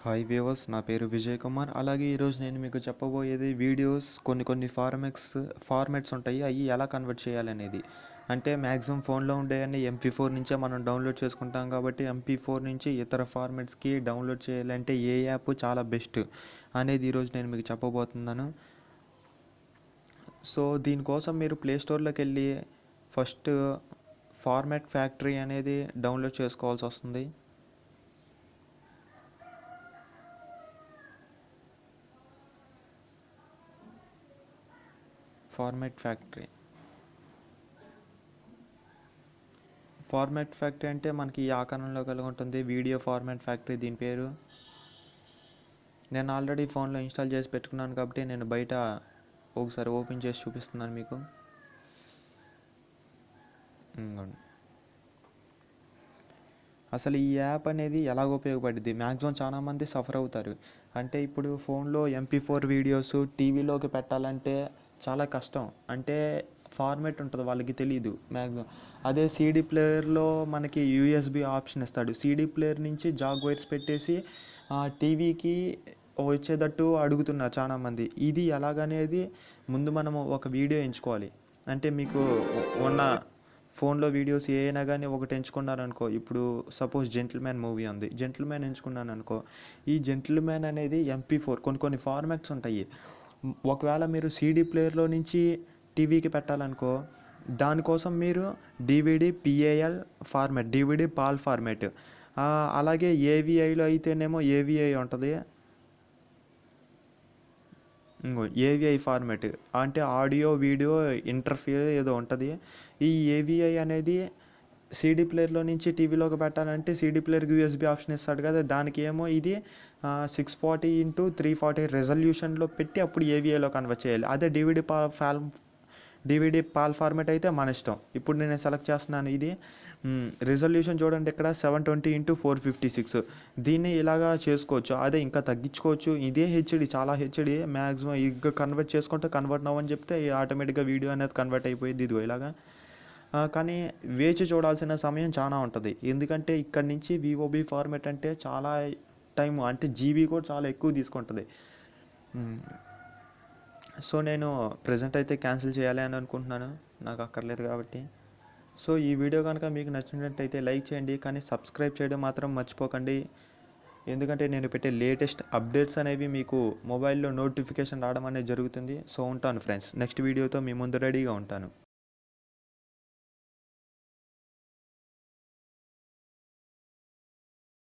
Hi viewers, నా పేరు విజయ్ కుమార్. అలాగే ఈరోజు నేను మీకు చెప్పబోయేది వీడియోస్ కొన్ని ఫార్మాట్స్ ఉంటాయి, అవి ఎలా కన్వర్ట్ చేయాలనేది. అంటే మ్యాక్సిమం ఫోన్లో ఉండేవన్నీ MP4 నుంచే మనం డౌన్లోడ్ చేసుకుంటాం కాబట్టి MP4 నుంచి ఇతర ఫార్మాట్స్కి డౌన్లోడ్ చేయాలంటే ఏ యాప్ చాలా బెస్ట్ అనేది ఈరోజు నేను మీకు చెప్పబోతున్నాను. సో దీనికోసం మీరు ప్లేస్టోర్లోకి వెళ్ళి ఫస్ట్ ఫార్మాట్ ఫ్యాక్టరీ అనేది డౌన్లోడ్ చేసుకోవాల్సి వస్తుంది. ఫార్మాట్ ఫ్యాక్టరీ అంటే మనకి ఈ ఆకారంలో కలిగి ఉంటుంది. వీడియో ఫార్మాట్ ఫ్యాక్టరీ దీని పేరు. నేను ఆల్రెడీ ఫోన్లో ఇన్స్టాల్ చేసి పెట్టుకున్నాను కాబట్టి నేను బయట ఒకసారి ఓపెన్ చేసి చూపిస్తున్నాను మీకు. అసలు ఈ యాప్ అనేది ఎలాగ ఉపయోగపడుద్ది, మ్యాక్సిమం చాలామంది సఫర్ అవుతారు. అంటే ఇప్పుడు ఫోన్లో MP4 వీడియోస్ టీవీలోకి పెట్టాలంటే చాలా కష్టం. అంటే ఫార్మేట్ ఉంటుంది, వాళ్ళకి తెలియదు మ్యాక్సిమం. అదే CD ప్లేయర్లో మనకి USB ఆప్షన్ ఇస్తాడు. CD ప్లేయర్ నుంచి జాగ్ వైర్స్ పెట్టేసి టీవీకి వచ్చేటట్టు అడుగుతున్నారు చాలామంది. ఇది ఎలాగనేది ముందు మనము ఒక వీడియో ఎంచుకోవాలి. అంటే మీకు ఉన్న ఫోన్లో వీడియోస్ ఏ అయినా కానీ ఒకటి ఎంచుకున్నారనుకో. ఇప్పుడు సపోజ్ జెంటిల్మ్యాన్ మూవీ ఉంది, జెంటిల్మ్యాన్ ఎంచుకున్నాను అనుకో. ఈ జెంటిల్మ్యాన్ అనేది MP4 కొన్ని ఫార్మాట్స్ ఉంటాయి. ఒకవేళ మీరు CD ప్లేయర్లో నుంచి టీవీకి పెట్టాలనుకో, దానికోసం మీరు DVD PAL ఫార్మాట్, అలాగే AVIలో అయితేనేమో AVI ఉంటుంది. AVI ఫార్మాట్ అంటే ఆడియో వీడియో ఇంటర్ఫియర్ ఏదో ఉంటుంది. ఈ AVI అనేది CD ప్లేయర్లో నుంచి టీవీలోకి పెట్టాలంటే CD ప్లేయర్కి USB ఆప్షన్ ఇస్తాడు కదా, దానికి ఏమో ఇది 640x340 రెజల్యూషన్లో పెట్టి అప్పుడు AVIలో కన్వర్ట్ చేయాలి. అదే DVD PAL ఫార్మాట్ అయితే మన ఇష్టం. ఇప్పుడు నేను సెలెక్ట్ చేస్తున్నాను ఇది. రిజల్యూషన్ చూడండి, ఇక్కడ 720x456. దీన్ని ఇలాగా చేసుకోవచ్చు, అదే ఇంకా తగ్గించుకోవచ్చు. ఇదే హెచ్డి, చాలా హెచ్డి మ్యాక్సిమం. ఇక కన్వర్ట్ చేసుకుంటే కన్వర్ట్ నవ్వని చెప్తే ఆటోమేటిక్గా వీడియో అనేది కన్వర్ట్ అయిపోయింది ఇదిగో ఇలాగా. కానీ వేచి చూడాల్సిన సమయం చాలా ఉంటుంది. ఎందుకంటే ఇక్కడ నుంచి VOB ఫార్మాట్ అంటే చాలా టైం, అంటే GB కూడా చాలా ఎక్కువ తీసుకుంటుంది. సో నేను ప్రజెంట్ అయితే క్యాన్సిల్ చేయాలి అని అనుకుంటున్నాను, నాకు అక్కర్లేదు కాబట్టి. సో ఈ వీడియో కనుక మీకు నచ్చినట్టయితే లైక్ చేయండి, కానీ సబ్స్క్రైబ్ చేయడం మాత్రం మర్చిపోకండి. ఎందుకంటే నేను పెట్టే లేటెస్ట్ అప్డేట్స్ అనేవి మీకు మొబైల్లో నోటిఫికేషన్ రావడం అనేది జరుగుతుంది. సో ఉంటాను ఫ్రెండ్స్, నెక్స్ట్ వీడియోతో మీ ముందు రెడీగా ఉంటాను.